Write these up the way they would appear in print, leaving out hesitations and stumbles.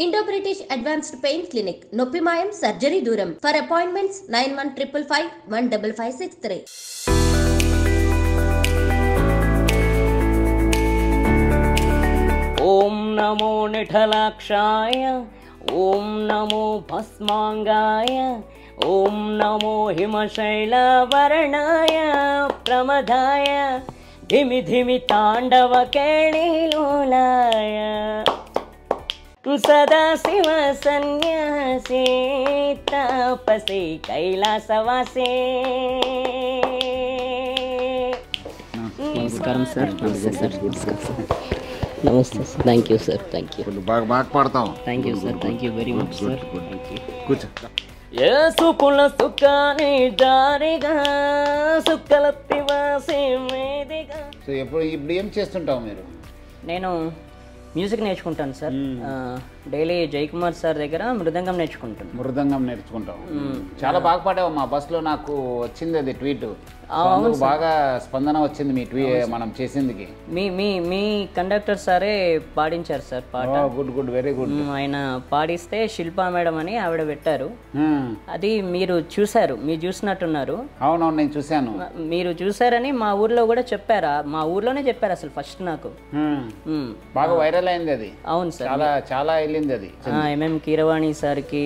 Indo British advanced pain clinic, నొప్పి మాయం, surgery దూరం. For appointments 9155515563. ఓం నమో నిఠలాక్షాయ, ఓం నమో భస్మాంగాయ, ఓం నమో హిమశైలవర్ణాయ ప్రమదాయ, ధిమి ధిమి తాండవ కేళిలోలాయ, సదాశివ సన్యాసి తపసి కైలాసవాసే. నమస్కారం సార్. నమస్తే సార్. నమస్తే sir. Thank you sir. Thank you. బాగా పాడతాం. Thank you sir. Thank you very much sir. కూర్చో. సుకుల సుఖాని దారిగా సుక్కలత్తివాసి మేదిగా. సో ఇప్పుడు ఏం చేస్తుంటావు మీరు? నేను మ్యూజిక్ నేర్చుకుంటాను సార్. డైలీ జయకుమార్ సార్ దగ్గర మృదంగం నేర్చుకుంటాను. మృదంగం నేర్చుకుంటాం. చాలా బాగా పాడావు. మా బస్సులో నాకు వచ్చింది అది ట్వీట్. బాగా స్పందన వచ్చింది మీ మనం చేసిందికి. మీ కండక్టర్ సారే పాడించారు సార్ పాట. Good good, very good. ఆయన పాడిస్తే శిల్పా మేడం అని ఆవిడ పెట్టారు. అది మీరు చూసారు, మీరు చూసినట్టున్నారు. అవునవును, నేను చూశాను. మీరు చూసారని మా ఊర్లో కూడా చెప్పారా? మా ఊర్లోనే చెప్పారు అసలు ఫస్ట్ నాకు. బాగా వైరల్ అయింది అది. అవును సార్, చాలా చాలా వెళ్ళింది అది. ఎంఎం కీరవాణి సార్కి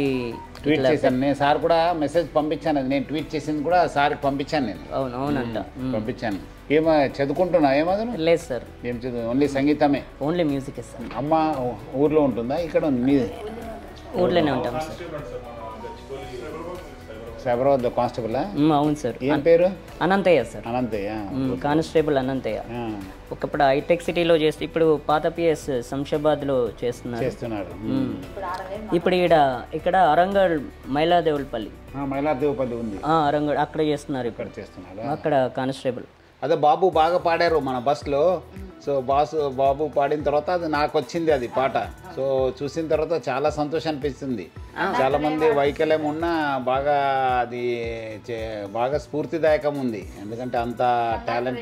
ట్వీట్ చేశాను నేను. సార్ కూడా మెసేజ్ పంపించాను. అది నేను ట్వీట్ చేసింది కూడా సార్కి పంపించాను నేను. అవునంట పంపించాను. ఏమో చదువుకుంటున్నా? ఏమదను? లేదు సార్. ఏం చదువు? ఓన్లీ సంగీతమే? Only music sir. అమ్మ ఊర్లో ఉంటుందా? ఇక్కడ ఉంది? ఊర్లోనే ఉంటాం సార్. సైబరాబాద్ కానిస్టేబుల్? అవును సార్. ఏం పేరు? అనంతయ్య సార్. అనంతయ్య, కానిస్టేబుల్ అనంతయ్య. ఒకప్పుడు హైటెక్ సిటీలో చేస్తే, ఇప్పుడు పాత పిఎస్ శంషాబాద్లో చేస్తున్నారు. ఇప్పుడు ఇక్కడ అరంగడ్ మైలాదేవులపల్లి ఉంది. అరంగడ్ అక్కడ చేస్తున్నారు. ఇక్కడ చేస్తున్నారు. అక్కడ కానిస్టేబుల్. అదే బాబు బాగా పాడారు మన బస్లో. సో బాబు పాడిన తర్వాత అది నాకు వచ్చింది అది పాట. సో చూసిన తర్వాత చాలా సంతోషం అనిపిస్తుంది. చాలా మంది వైకల్యం ఉన్నా బాగా అది బాగా స్ఫూర్తిదాయకం ఉంది. ఎందుకంటే అంత టాలెంట్.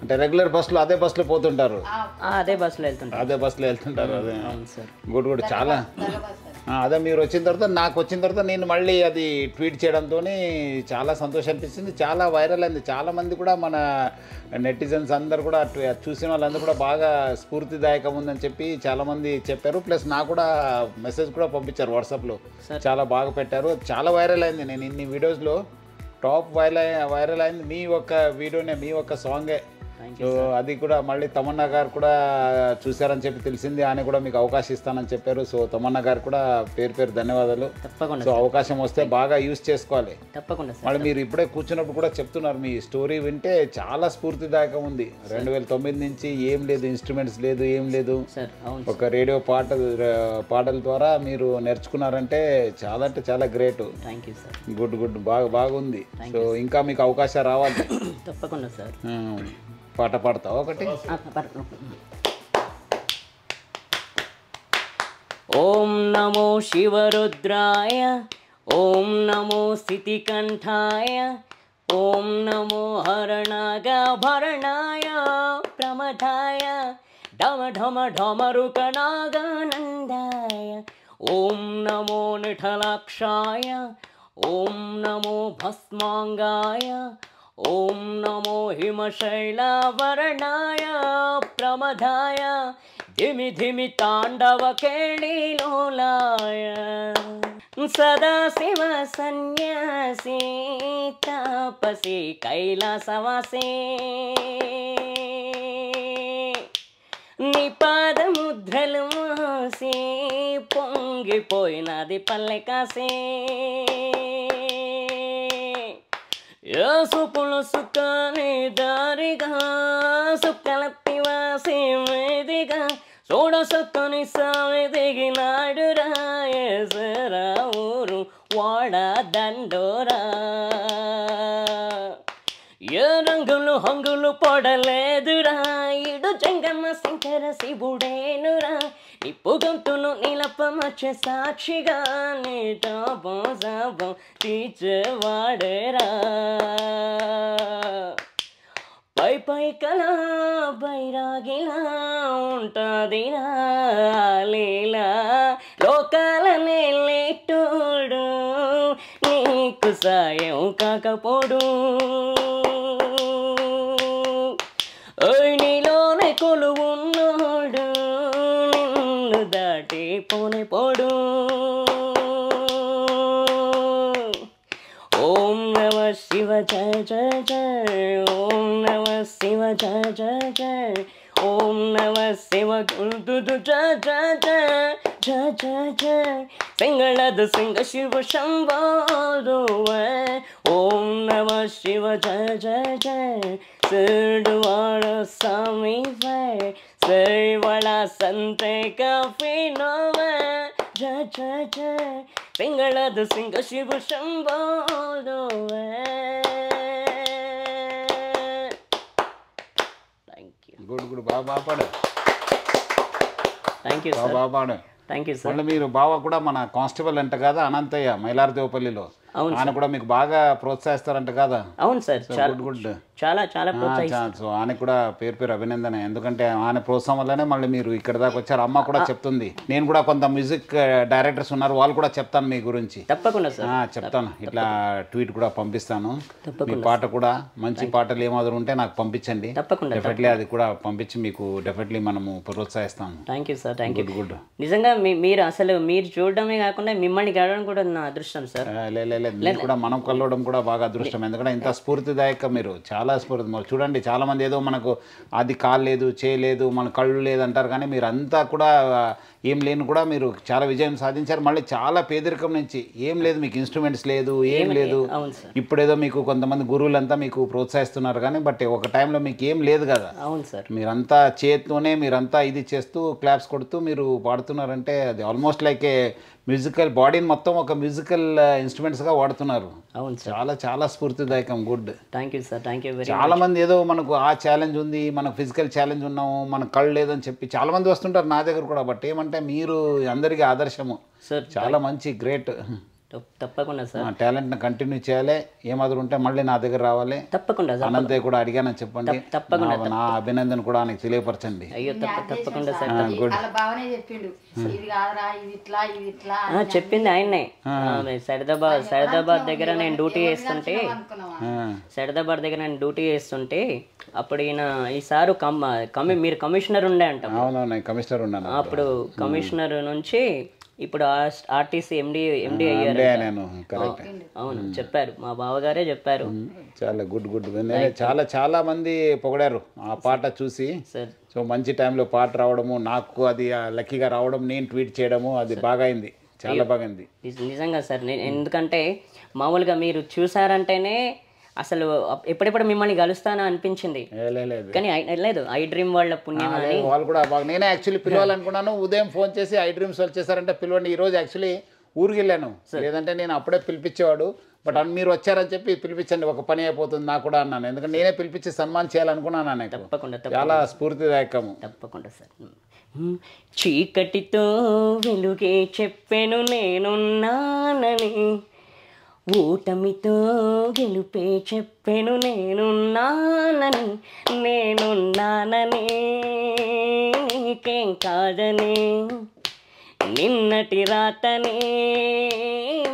అంటే రెగ్యులర్ బస్సులో అదే బస్సులో పోతుంటారు? అదే బస్సులో వెళ్తుంటారు. అదే గుడ్ గుడ్. చాలా అదే మీరు వచ్చిన తర్వాత, నాకు వచ్చిన తర్వాత నేను మళ్ళీ అది ట్వీట్ చేయడంతో చాలా సంతోషం అనిపిస్తుంది. చాలా వైరల్ అయింది. చాలామంది కూడా మన నెటిజన్స్ అందరు కూడా చూసిన వాళ్ళందరూ కూడా బాగా స్ఫూర్తిదాయకం ఉందని చెప్పి చాలామంది చెప్పారు. ప్లస్ నాకు కూడా మెసేజ్ కూడా పంపించారు వాట్సాప్లో. చాలా బాగా పెట్టారు. చాలా వైరల్ అయింది. నేను ఇన్ని వీడియోస్లో టాప్ వైరల్ అయింది మీ ఒక్క వీడియోనే, మీ ఒక్క సాంగే. సో అది కూడా మళ్ళీ తమన్నా గారు కూడా చూశారని చెప్పి తెలిసింది. ఆయన కూడా మీకు అవకాశం ఇస్తానని చెప్పారు. సో తమన్నా గారు కూడా పేరు ధన్యవాదాలు. తప్పకుండా. సో అవకాశం వస్తే బాగా యూజ్ చేసుకోవాలి. తప్పకుండా. మళ్ళీ మీరు ఇప్పుడే కూర్చున్నప్పుడు కూడా చెప్తున్నారు, మీ స్టోరీ వింటే చాలా స్ఫూర్తిదాయకం ఉంది. 2009 నుంచి ఏం లేదు, ఇన్స్ట్రుమెంట్స్ లేదు, ఏం లేదు, ఒక రేడియో పాటల ద్వారా మీరు నేర్చుకున్నారంటే చాలా అంటే చాలా గ్రేట్. గుడ్ గుడ్, బాగుంది. సో ఇంకా మీకు అవకాశం రావాలి. తప్పకుండా సార్. పాట పాడతావు ఒకటి? ఓం నమో శివరుద్రాయ, ఓం నమో స్థితికంఠాయ, ఓం నమో హరణాగభరణాయ ప్రమథాయ, ఢమ ఢమ ఢమరుకనాగానందాయ, ఓం నమో నిఠలాక్షాయ, ఓం నమో భస్మాంగాయ, ఓం నమో హిమశైలవర్ణాయ ప్రమదాయ, ధిమి ధిమి తాండవ కేళిలోలాయ, సదాశివ సన్యాసి తపసి కైలాసవాసే. నీ పాదముద్రలు మోసి పొంగిపోయినది పల్లె కాసే. సుకుల సుఖాని దారిగా సుక్కలత్తివాసి మేదిగా, చూడసొక్కని సామి దిగినాడు రాయేసరా ఊరు వాడ దండోరా. ఏ రంగులు హంగులు పొడలేదురా, ఇడు జంగమ్మ శంకర శివుడేనురా. నిప్పు గొంతును నిలపమచ్చే సాక్షిగా నీటోబోజాబో తీర్చేవాడేరా. పై కలా బైరాగిలా ఉంటదిరా లీలా లోకాల నెల్లెటోడు నీకు సాయం కాకపోడు నీలోనే కొలువున్నాడు నిన్ను దాటి పోడు ఓం నమ శివ జయ జయ జయ ఓం నమ శివ జయ జయ జయ ఓం నమ శివ జయ జయ జయ జయ జయ సింగళదు సింగ శివ శంభోరువే ఓం నమ శివ జయ జయ జయ సిరుడువాడ స్వామి శ్రీవళ సంతే కఫినోవే జయ జయ జయ సింగళదు సింగ శివ శంభోరువే గుడ్ బాగా పాడు థ్యాంక్ యూ బాగా పాడు థ్యాంక్ యూ సార్ మళ్ళీ మీరు బావ కూడా మన కానిస్టేబుల్ అంట కదా అనంతయ్య మైలారదేవపల్లిలో ఆయన కూడా మీకు బాగా ప్రోత్సహిస్తారంట కదా అవును సార్ గుడ్ చాలా చాలా సో ఆయనకు కూడా పేరు అభినందన ఎందుకంటే ఆయన ప్రోత్సాహం వల్లనే మళ్ళీ మీరు ఇక్కడ దాకా వచ్చారు అమ్మ కూడా చెప్తుంది నేను కూడా కొంత మ్యూజిక్ డైరెక్టర్స్ ఉన్నారు వాళ్ళు కూడా చెప్తాను మీ గురించి తప్పకుండా సార్ చెప్తాను ఇట్లా ట్వీట్ కూడా పంపిస్తాను మీ పాట కూడా మంచి పాటలు ఏమాదిరి ఉంటే నాకు పంపించండి తప్పకుండా డెఫినెట్లీ అది కూడా పంపించి మీకు డెఫినెట్లీ మనము ప్రోత్సహిస్తాము thank you sir thank you good నిజంగా మీరు అసలు మీరు చూడడమే కాకుండా మిమ్మల్ని గడవడం కూడా నా అదృష్టం సార్ లేదు కూడా మనం కలవడం కూడా బాగా అదృష్టం ఎందుకంటే ఇంత స్ఫూర్తిదాయక మీరు చాలా స్ఫూర్తి చూడండి చాలా మంది ఏదో మనకు అది కాలేదు చేయలేదు మన కళ్ళు లేదు అంటారు కానీ మీరు అంతా కూడా ఏం లేని కూడా మీరు చాలా విజయం సాధించారు మళ్ళీ చాలా పేదరికం నుంచి ఏం లేదు మీకు ఇన్స్ట్రుమెంట్స్ లేదు ఏం లేదు ఇప్పుడేదో మీకు కొంతమంది గురువులంతా మీకు ప్రోత్సహిస్తున్నారు కానీ బట్ ఒక టైంలో మీకు ఏం లేదు కదా అవును సార్ మీరంతా చేతితోనే మీరంతా ఇది చేస్తూ క్లాప్స్ కొడుతూ మీరు పాడుతున్నారంటే అది ఆల్మోస్ట్ లైక్ ఏ మ్యూజికల్ బాడీని మొత్తం ఒక మ్యూజికల్ ఇన్స్ట్రుమెంట్స్గా వాడుతున్నారు అవును సార్ చాలా చాలా స్ఫూర్తిదాయకం good thank you sir thank you very చాలా మంది ఏదో మనకు ఆ ఛాలెంజ్ ఉంది మనకు ఫిజికల్ ఛాలెంజ్ ఉన్నాము మనకు కళ్ళు లేదని చెప్పి చాలా మంది వస్తుంటారు నా దగ్గర కూడా బట్ ఏమంటే మీరు అందరికీ ఆదర్శము సార్ చాలా మంచి గ్రేట్ తప్పకుండా సార్ టాలెంట్ని కంటిన్యూ చేయాలి ఏమాదిరి ఉంటే మళ్ళీ నా దగ్గర రావాలి తప్పకుండా అనంతయ్య కూడా అడిగానని చెప్పండి తప్పకుండా నా అభినందన కూడా ఆయనకు తెలియపరచండి అయ్యో తప్పకుండా సార్ చెప్పింది ఆయన్నే సైదాబాద్ దగ్గర నేను డ్యూటీ చేస్తుంటే అప్పుడు ఈ సారు మీరు కమిషనర్ ఉండే అంట అవునవును కమిషనర్ ఉన్నాను అప్పుడు కమిషనర్ నుంచి ఇప్పుడు ఆర్టీసీ ఎండి అయ్యారు అవును చెప్పారు మా బావగారే చెప్పారు చాలా గుడ్ చాలా చాలా మంది పొగిడారు ఆ పాట చూసి సో మంచి టైంలో పాట రావడము నాకు అది లక్కీగా రావడం నేను ట్వీట్ చేయడము అది బాగా అయింది చాలా బాగుంది నిజంగా సార్ ఎందుకంటే మామూలుగా మీరు చూసారంటేనే అసలు ఎప్పుడెప్పుడు మిమ్మల్ని కలుస్తానా అనిపించింది కానీ లేదు ఐ డ్రీమ్ వాళ్ళ పుణ్యం అని వాళ్ళు కూడా బాగా నేనే యాక్చువల్లీ పిలవాలనుకున్నాను ఉదయం ఫోన్ చేసి ఐ డ్రీమ్స్ వాళ్ళు చేశారంటే పిలవండి ఈ రోజు యాక్చువల్లీ ఊరికి వెళ్ళాను లేదంటే నేను అప్పుడే పిలిపించేవాడు బట్ మీరు వచ్చారని చెప్పి పిలిపించండి ఒక పని అయిపోతుంది నాకు కూడా అన్నాను ఎందుకంటే నేనే పిలిపించి సన్మానం చేయాలనుకున్నాను తప్పకుండా చాలా స్ఫూర్తిదాయకము తప్పకుండా సార్ చీకటితో వెలుగే చెప్పెను నేనున్నానని ఓటమితో గెలుపే చెప్పెను నేనున్నానని నీకేం కాదని నిన్నటి రాతని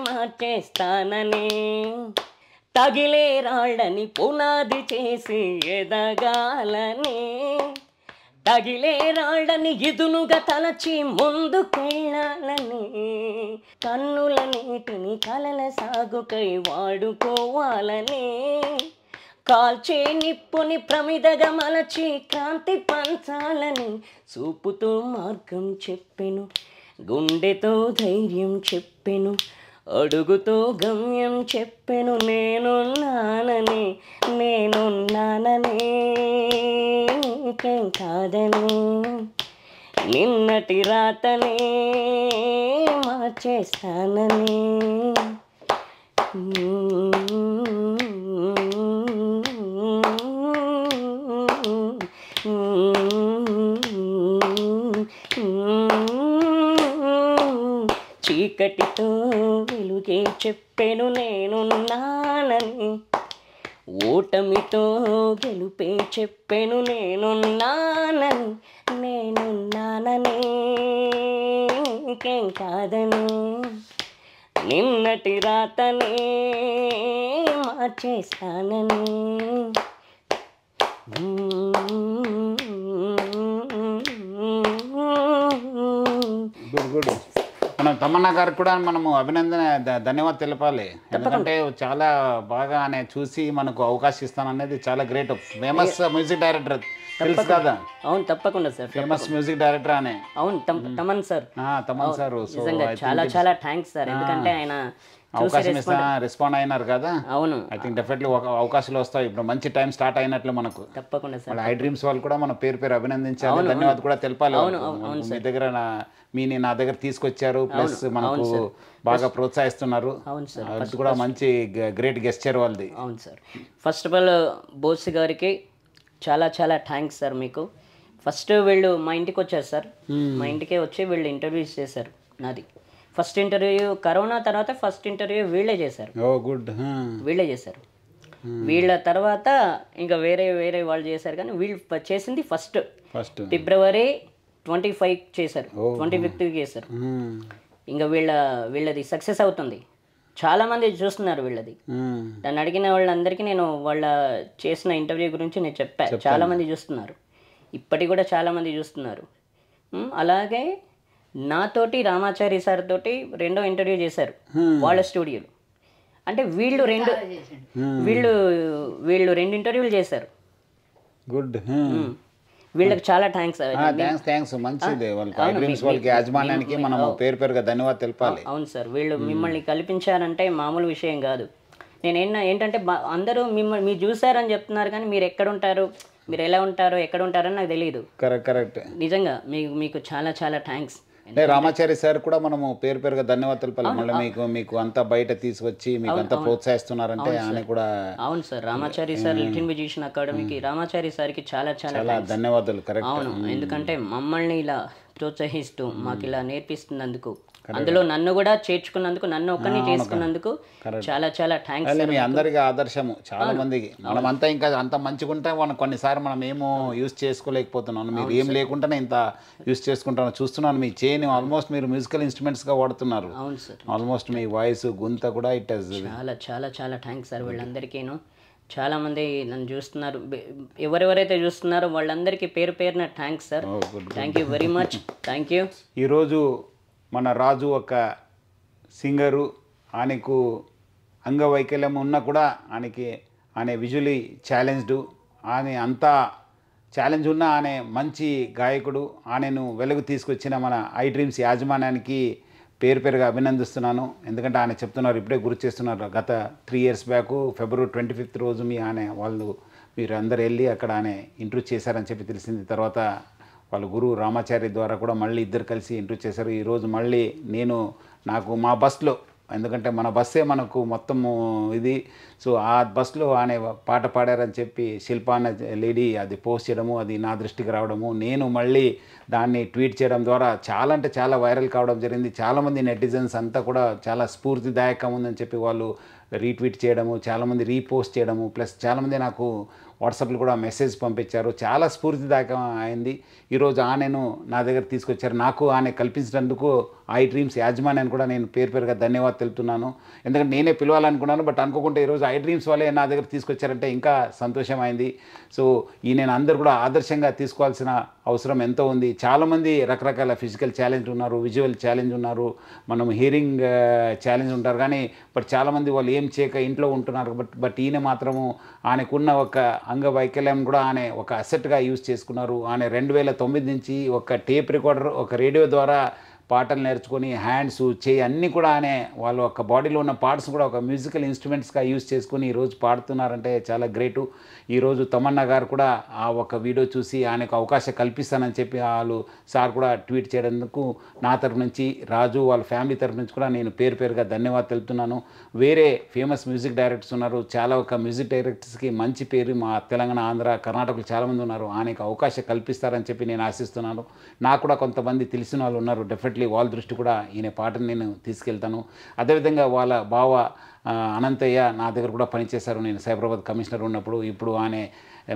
మార్చేస్తానని తగిలే రాళ్ళని పునాది చేసి ఎదగాలని తగిలే రాళ్ళని ఎదునుగా తలచి ముందుకెళ్ళాలని కన్నుల నీటిని కలల సాగుకై వాడుకోవాలని కాల్చే నిప్పుని ప్రమిదగా మలచి క్రాంతి పంచాలని చూపుతో మార్గం చెప్పెను గుండెతో ధైర్యం చెప్పెను అడుగుతో గమ్యం చెప్పెను నేనున్నానని నీకేం కాదని నిన్నటి రాతని మార్చేస్తానని చీకటితో వెలుగే చెప్పెను నేనున్నానని ఓటమితో గెలుపే చెప్పెను నేనున్నానని ఇంకేం కాదని నిన్నటి రాతనే మార్చేస్తానని. గుడ్. మనం తమన్నా గారికి కూడా మనము అభినందన ధన్యవాదాలు తెలపాలి. ఎందుకంటే చాలా బాగా ఆయన చూసి మనకు అవకాశం ఇస్తాననేది చాలా గ్రేట్. ఫేమస్ మ్యూజిక్ డైరెక్టర్ తెలుసు కదా? అవును, తప్పకుండా సార్. ఫేమస్ మ్యూజిక్ డైరెక్టర్ అనే. అవును, తమన్ సార్. తమన్ సార్ నిజంగా చాలా చాలా థ్యాంక్స్ సార్. ఎందుకంటే ఆయన అవకాశం ఇస్తా రెస్పాండ్ అయినారు కదా. అవును, ఐ థింక్ డెఫినెట్లీ అవకాశాలు వస్తాయి. ఇప్పుడు మంచి టైం స్టార్ట్ అయినట్లు మనకు. తప్పకుండా సార్. ఐ డ్రీమ్స్ వాళ్ళు కూడా మన పేరు అభినందించాలి, ధన్యవాదాలు కూడా తెలపాలి. మీ దగ్గర నా దగ్గర తీసుకొచ్చారు, ప్లస్ మనకు బాగా ప్రోత్సహిస్తున్నారు. అవును సార్, అది కూడా మంచి గ్రేట్ గెస్చర్ వాళ్ళది. అవును sir. First of all Bose గారికి చాలా చాలా థ్యాంక్స్ సార్. మీకు ఫస్ట్ వీళ్ళు మా ఇంటికి వచ్చారు సార్. మా ఇంటికే వచ్చి వీళ్ళు ఇంటర్వ్యూస్ చేశారు. నాది ఫస్ట్ ఇంటర్వ్యూ కరోనా తర్వాత ఫస్ట్ ఇంటర్వ్యూ వీళ్ళే చేశారు. గుడ్. వీళ్ళే చేశారు. వీళ్ళ తర్వాత ఇంకా వేరే వాళ్ళు చేశారు, కానీ వీళ్ళు చేసింది ఫస్ట్ ఫిబ్రవరి 25 చేశారు, 25th చేశారు. ఇంకా వీళ్ళది సక్సెస్ అవుతుంది. చాలామంది చూస్తున్నారు వీళ్ళది. నన్ను అడిగిన వాళ్ళందరికీ నేను వాళ్ళ చేసిన ఇంటర్వ్యూ గురించి నేను చెప్పాను. చాలామంది చూస్తున్నారు, ఇప్పటికి కూడా చాలామంది చూస్తున్నారు. అలాగే నాతోటి రామాచారి సార్ తోటి 2వ ఇంటర్వ్యూ చేశారు వాళ్ళ స్టూడియోలో. అంటే వీళ్ళు రెండు ఇంటర్వ్యూలు చేశారు. గుడ్. వీళ్ళకి చాలా థ్యాంక్స్. మంచిది. వాళ్ళకి యాజమాన్యానికి మనం పేరుగా ధన్యవాదాలు తెలపాలి. అవును సార్, వీళ్ళు మిమ్మల్ని కల్పించారంటే మామూలు విషయం కాదు. నేను ఏంటంటే అందరూ మిమ్మల్ని మీరు చూసారని చెప్తున్నారు, కానీ మీరు ఎక్కడ ఉంటారు, మీరు ఎలా ఉంటారో ఎక్కడ ఉంటారని నాకు తెలియదు. కరెక్ట్. నిజంగా మీకు చాలా చాలా థ్యాంక్స్. రామాచారి సార్ కూడా మనము పేరుగా ధన్యవాదాలు తెలపాలి. మళ్ళీ మీకు అంతా బయట తీసుకొచ్చి మీకు అంతా ప్రోత్సహిస్తున్నారంటే ఆయన కూడా. అవును sir, Ramachari sir little musician అకాడమీకి రామాచారి సార్కి చాలా చాలా ధన్యవాదాలు. కరెక్ట్. అవును, ఎందుకంటే మమ్మల్ని ఇలా ప్రోత్సహిస్తూ మాకు ఇలా నేర్పిస్తున్నందుకు, అందులో నన్ను కూడా చేర్చుకున్నందుకు, నన్ను ఒక్కరిని చేసుకున్నందుకు చాలా చాలా థ్యాంక్స్. మీ అందరికీ ఆదర్శము చాలా మందికి. మనమంతా ఇంకా అంత మంచిగా ఉంటే మనం కొన్నిసార్లు మనం ఏమో యూజ్ చేసుకోలేకపోతున్నాను. మీరు ఏం లేకుండానే ఇంత యూజ్ చేసుకుంటాను చూస్తున్నాను. మీ చేయని ఆల్మోస్ట్ మీరు మ్యూజికల్ ఇన్స్ట్రుమెంట్స్గా వాడుతున్నారు. అవును సార్. ఆల్మోస్ట్ మీ వాయిస్ గుంత కూడా ఇట్ చాలా చాలా చాలా థ్యాంక్స్ సార్ వీళ్ళందరికీను. చాలామంది నన్ను చూస్తున్నారు, ఎవరెవరైతే చూస్తున్నారో వాళ్ళందరికీ పేరున thanks sir. Thank you very much. Thank you. ఈరోజు మన రాజు ఒక సింగరు. ఆయనకు అంగవైకల్యం ఉన్నా కూడా ఆయన విజువలీ ఛాలెంజ్డ్. ఆయన అంతా ఛాలెంజ్ ఉన్న ఆయన మంచి గాయకుడు. ఆయనను వెలుగు తీసుకొచ్చిన మన ఐ డ్రీమ్స్ యాజమాన్యానికి పేరుగా అభినందిస్తున్నాను. ఎందుకంటే ఆయన చెప్తున్నారు, ఇప్పుడే గుర్తు చేస్తున్నారు, గత 3 years బ్యాక్ ఫిబ్రవరి 25th రోజు మీరు అందరు వెళ్ళి అక్కడ ఆయన ఇంటర్వ్యూ చేశారని చెప్పి తెలిసింది. తర్వాత వాళ్ళ గురువు రామాచారి ద్వారా కూడా మళ్ళీ ఇద్దరు కలిసి ఇంటర్వ్యూ చేశారు. ఈరోజు మళ్ళీ నాకు మా బస్లో, ఎందుకంటే మన బస్సే మనకు మొత్తము ఇది. సో ఆ బస్లో ఆయన పాట పాడారని చెప్పి శిల్ప అన్న లేడీ అది పోస్ట్ చేయడము, అది నా దృష్టికి రావడము, నేను మళ్ళీ దాన్ని ట్వీట్ చేయడం ద్వారా చాలా అంటే చాలా వైరల్ కావడం జరిగింది. చాలామంది నెటిజన్స్ అంతా కూడా చాలా స్ఫూర్తిదాయకం ఉందని చెప్పి వాళ్ళు రీట్వీట్ చేయడము, చాలామంది రీపోస్ట్ చేయడము, ప్లస్ చాలామంది నాకు వాట్సాప్లో కూడా మెసేజ్ పంపించారు. చాలా స్ఫూర్తిదాయకం అయింది. ఈరోజు ఆయనను నా దగ్గర తీసుకొచ్చారు. నాకు ఆయన కల్పించినందుకు ఐ డ్రీమ్స్ యాజమాన్యాన్ని కూడా నేను పేరుగా ధన్యవాదాలు తెలుపుతున్నాను. ఎందుకంటే నేనే పిలవాలనుకున్నాను, బట్ అనుకోకుండా ఈరోజు ఐ డ్రీమ్స్ వాళ్ళే నా దగ్గర తీసుకొచ్చారంటే ఇంకా సంతోషమైంది. సో నేను అందరూ కూడా ఆదర్శంగా తీసుకోవాల్సిన అవసరం ఎంతో ఉంది. చాలామంది రకరకాల ఫిజికల్ ఛాలెంజ్ ఉన్నారు, విజువల్ ఛాలెంజ్ ఉన్నారు, మనం హియరింగ్ ఛాలెంజ్ ఉంటారు. కానీ బట్ చాలామంది వాళ్ళు ఏం చేయక ఇంట్లో ఉంటున్నారు. బట్ ఈయన మాత్రము ఆయనకున్న ఒక అంగవైకల్యం కూడా ఆయన ఒక అసెట్గా యూజ్ చేసుకున్నారు. ఆయన 2009 నుంచి ఒక టేప్ రికార్డర్, ఒక రేడియో ద్వారా పాటలు నేర్చుకొని హ్యాండ్స్, చేయి అన్నీ కూడా వాళ్ళ ఒక బాడీలో ఉన్న పార్ట్స్ కూడా ఒక మ్యూజికల్ ఇన్స్ట్రుమెంట్స్గా యూజ్ చేసుకుని ఈరోజు పాడుతున్నారంటే చాలా గ్రేటు. ఈరోజు తమన్నా గారు కూడా ఆ ఒక వీడియో చూసి ఆయనకు అవకాశం కల్పిస్తానని చెప్పి వాళ్ళు సార్ కూడా ట్వీట్ చేయడానికి నా తరఫు నుంచి, రాజు వాళ్ళ ఫ్యామిలీ తరఫు నుంచి కూడా నేను పేరుగా ధన్యవాదాలు తెలుపుతున్నాను. వేరే ఫేమస్ మ్యూజిక్ డైరెక్టర్స్ ఉన్నారు, చాలా ఒక మ్యూజిక్ డైరెక్టర్స్కి మంచి పేరు మా తెలంగాణ, ఆంధ్ర, కర్ణాటకలో చాలామంది ఉన్నారు. ఆయనకు అవకాశం కల్పిస్తారని చెప్పి నేను ఆశిస్తున్నాను. నాకు కూడా కొంతమంది తెలిసిన వాళ్ళు ఉన్నారు. డెఫినెట్లీ డెఫినెట్లీ వాళ్ళ దృష్టి కూడా ఈయన పాటను నేను తీసుకెళ్తాను. అదేవిధంగా వాళ్ళ బావ అనంతయ్య నా దగ్గర కూడా పనిచేశారు. నేను సైబరాబాద్ కమిషనర్ ఉన్నప్పుడు. ఇప్పుడు ఆయన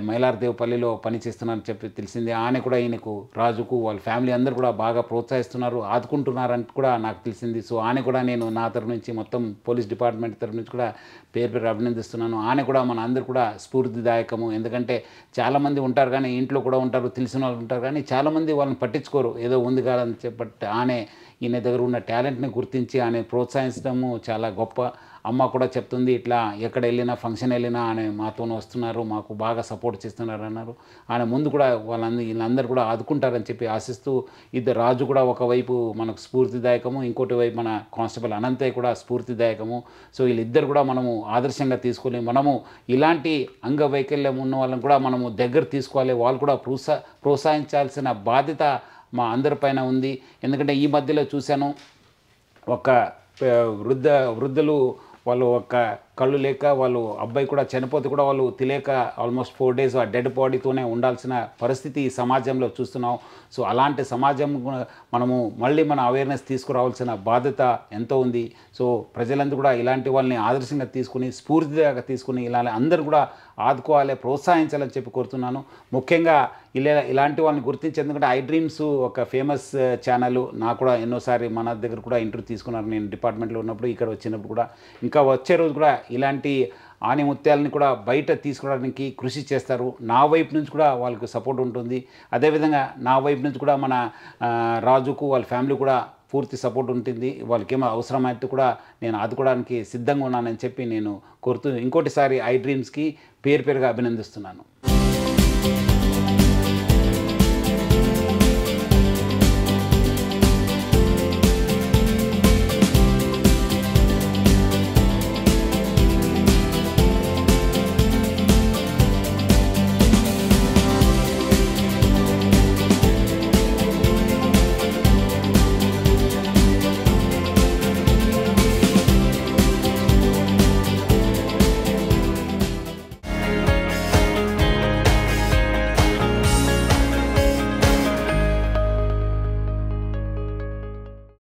మైలార్దేవపల్లిలో పనిచేస్తున్నారని చెప్పి తెలిసింది. ఆయన కూడా ఈయనకు రాజుకు వాళ్ళ ఫ్యామిలీ అందరూ కూడా బాగా ప్రోత్సహిస్తున్నారు, ఆదుకుంటున్నారని కూడా నాకు తెలిసింది. సో ఆయన కూడా నేను నా తరఫు నుంచి మొత్తం పోలీస్ డిపార్ట్మెంట్ తరఫు నుంచి కూడా పేరు అభినందిస్తున్నాను. ఆయన కూడా మన అందరూ కూడా స్ఫూర్తిదాయకము. ఎందుకంటే చాలామంది ఉంటారు కానీ ఇంట్లో కూడా ఉంటారు, తెలిసిన వాళ్ళు ఉంటారు కానీ చాలామంది వాళ్ళని పట్టించుకోరు, ఏదో ఉంది కాదని చెప్పి ఈయన దగ్గర ఉన్న టాలెంట్ని గుర్తించి ఆయన ప్రోత్సహించడము చాలా గొప్ప. అమ్మ కూడా చెప్తుంది, ఇట్లా ఎక్కడ వెళ్ళినా ఫంక్షన్ వెళ్ళినా ఆయన మాతోనే వస్తున్నారు, మాకు బాగా సపోర్ట్ చేస్తున్నారు అన్నారు. ఆయన ముందు కూడా వీళ్ళందరూ కూడా ఆదుకుంటారని చెప్పి ఆశిస్తూ, ఇద్దరు రాజు కూడా ఒకవైపు మనకు స్ఫూర్తిదాయకము, ఇంకోటి వైపు మన కానిస్టేబుల్ అనంతయ్య కూడా స్ఫూర్తిదాయకము. సో వీళ్ళిద్దరు కూడా మనము ఆదర్శంగా తీసుకొని మనము ఇలాంటి అంగవైకల్యం ఉన్న వాళ్ళని కూడా మనము దగ్గర తీసుకోవాలి. వాళ్ళు కూడా ప్రోత్సహించాల్సిన బాధ్యత మా అందరిపైన ఉంది. ఎందుకంటే ఈ మధ్యలో చూశాను, ఒక వృద్ధులు వాళ్ళు ఒక కళ్ళు లేక వాళ్ళు అబ్బాయి కూడా చనిపోతే కూడా వాళ్ళు తెలియక ఆల్మోస్ట్ 4 days ఆ డెడ్ బాడీతోనే ఉండాల్సిన పరిస్థితి ఈ సమాజంలో చూస్తున్నాం. సో అలాంటి సమాజం మనము మళ్ళీ మన అవేర్నెస్ తీసుకురావాల్సిన బాధ్యత ఎంతో ఉంది. సో ప్రజలందరూ కూడా ఇలాంటి వాళ్ళని ఆదర్శంగా తీసుకుని స్ఫూర్తిగా తీసుకుని ఇలా అందరూ కూడా ఆదుకోవాలి, ప్రోత్సహించాలని చెప్పి కోరుతున్నాను. ముఖ్యంగా ఇలాంటి వాళ్ళని గుర్తించి, ఎందుకంటే ఐ డ్రీమ్స్ ఒక ఫేమస్ ఛానల్, నాకు కూడా ఎన్నోసారి మన దగ్గర కూడా ఇంటర్వ్యూ తీసుకున్నారు. నేను డిపార్ట్మెంట్లో ఉన్నప్పుడు, ఇక్కడ వచ్చినప్పుడు కూడా, ఇంకా వచ్చే రోజు కూడా ఇలాంటి ఆణిముత్యాలని కూడా బయట తీసుకోవడానికి కృషి చేస్తారు. నా వైపు నుంచి కూడా వాళ్ళకి సపోర్ట్ ఉంటుంది. అదేవిధంగా నా వైపు నుంచి కూడా మన రాజుకు వాళ్ళ ఫ్యామిలీ కూడా పూర్తి సపోర్ట్ ఉంటుంది. వాళ్ళకి ఏమో అవసరమైతే కూడా నేను ఆదుకోవడానికి సిద్ధంగా ఉన్నానని చెప్పి నేను కోరుతూ ఇంకోటిసారి ఐ డ్రీమ్స్కి పేరుగా అభినందిస్తున్నాను.